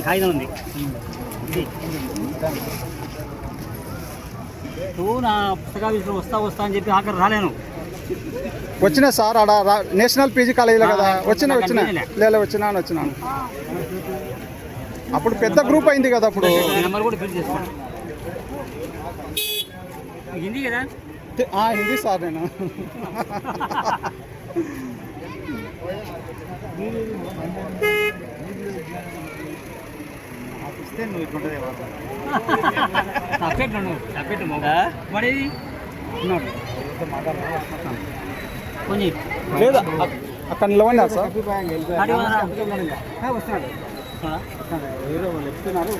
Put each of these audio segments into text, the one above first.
కాగితం ఉంది. నువ్వు నా పుస్తకాలు వస్తా అని చెప్పి ఆఖరి రాలేను. వచ్చినా సార్ ఆడ నేషనల్ పీజీ కాలేజీలో కదా వచ్చినా లేదా వచ్చినాను. అప్పుడు పెద్ద గ్రూప్ అయింది కదా అప్పుడు. నెంబర్ కూడా ఫిల్ చేసుకోండి. హిందీ కదా? హిందీ సార్ నేను. లేదా అక్కడ నిలవండి సార్. వస్తున్నాడు ఎవరో వాళ్ళు చెప్తున్నారు.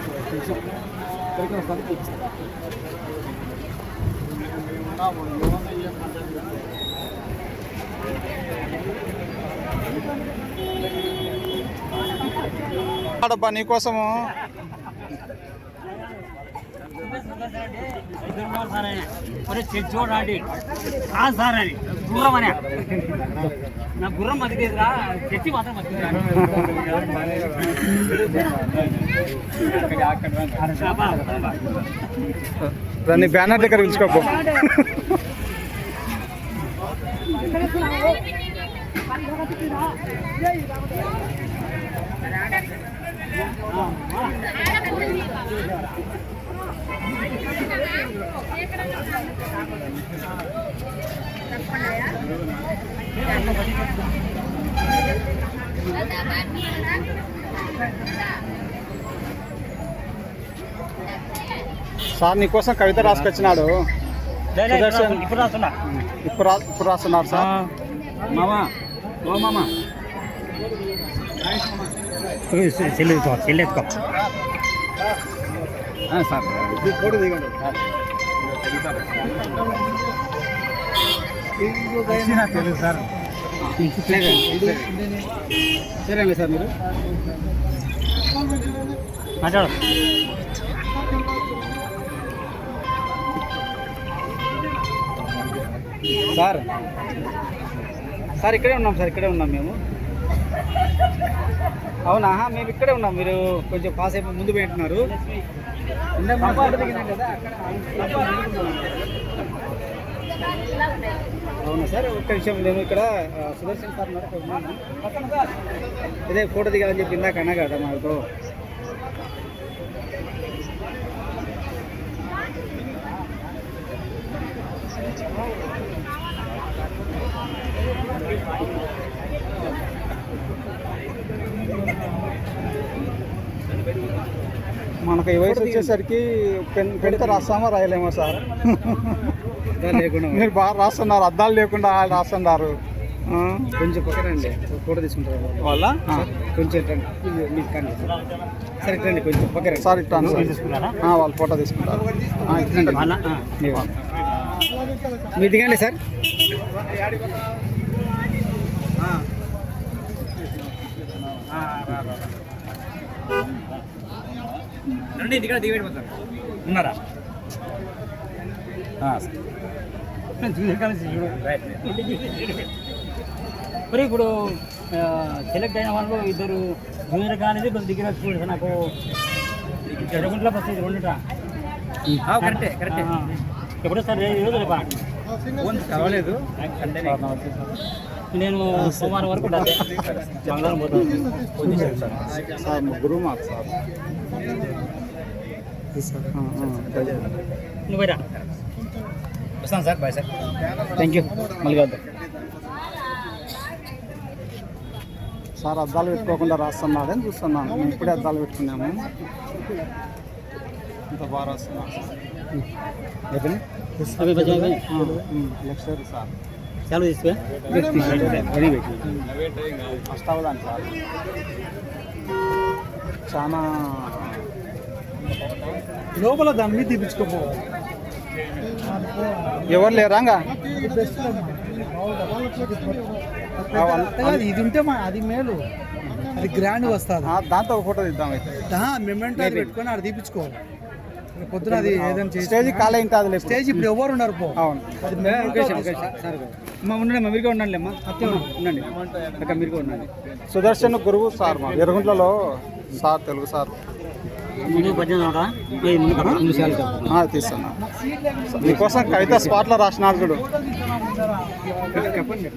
అడబ్బా నీకోసము చూడండి సార్ అని గుర్రం అనే నా గుర్రం మతికేదిరా చెట్టి మాత్రం దాన్ని బ్యానర్ దగ్గర పిలుచుకోపో. సార్ నీకోసం కవిత రాసుకొచ్చినాడు. ఇప్పుడు రాస్తున్నారు సార్. మామా చెల్లెత్తుకో సార్. ఫోటో దిగండి. తెలుసు సార్. సరే సార్ మీరు మాట్లాడు. సార్ ఇక్కడే ఉన్నాం మేము. అవునా, మేము ఇక్కడే ఉన్నాం. మీరు కొంచెం కాసేపు ముందు పెట్టున్నారు. అవునా సార్, ఒక్క విషయం. నేను ఇక్కడ సుదర్శన్ సార్ ఇదే ఫోటో దిగాలని చెప్పి ఇందాక అన్నా కదా మాకు. మనకు ఈ వయసు వచ్చేసరికి పెడితే రాస్తామో రాయలేమో సార్. లేకుండా మీరు బాగా రాస్తున్నారు, అద్దాలు లేకుండా రాస్తున్నారు. కొంచెం పక్కనండి, ఫోటో తీసుకుంటారు వాళ్ళ. కొంచెం మీకు కానీ సరే ఇట్టండి, కొంచెం పక్కన సార్. ఇట్టాను వాళ్ళు ఫోటో తీసుకుంటారు. మీరు దిగండి సార్. రండి, ఇక్కడ దిగిపోతారు. ఉన్నారా? మరి ఇప్పుడు సెలెక్ట్ అయిన వాళ్ళు ఇద్దరు జూనియర్ కాలేజీ దగ్గర చూడండి. నాకు జడగుంట్ల బస్ ఇది రెండుట. కరెక్టే. ఎప్పుడు సార్ ఈరోజు రేపా? కలవలేదు. నేను సోమవారం వరకు మంగళవారం పోతాను. సార్ ముగ్గురు మాకు సార్. నువ్వేరా? వస్తాను sir. Bye sir. Thank you. మళ్ళీ వద్దాం సార్. అద్దాలు పెట్టుకోకుండా రాస్తున్నాడని చూస్తున్నాను. మేము ఇప్పుడే అద్దాలు పెట్టుకున్నాము. ఇంత బాగా రాస్తున్నాం లెక్చర్ సార్. చాలు తీసుకో. ఫస్ట్ అవ్వదాన్ని సార్. చాలా లోపల దాని మీద తీపించుకోపో. ఎవరు లేరాంగా? ఇది ఉంటే అది మేలు, అది గ్రాండ్ వస్తుంది. దాంతో ఒక ఫోటో తీద్దాం అయితే. మెమెంటో పెట్టుకొని అది తీపించుకోవాలి. పొద్దున అది ఏదైనా స్టేజ్ కాలే ఇంకా అది స్టేజ్ ఇప్పుడు ఎవరు ఉన్నారు పో అవును. ఉండండి మీరుగా ఉండండి అమ్మా ఉండండి అక్క మీరుగా ఉండండి. సుదర్శన్ గురువు సార్ మా ఎరుగుంట్లలో సార్ తెలుగు సార్ ముందు 18 తీస్తున్నా మీకోసం కవిత స్పాట్లో రాసినాడు చూడు. చెప్పండి.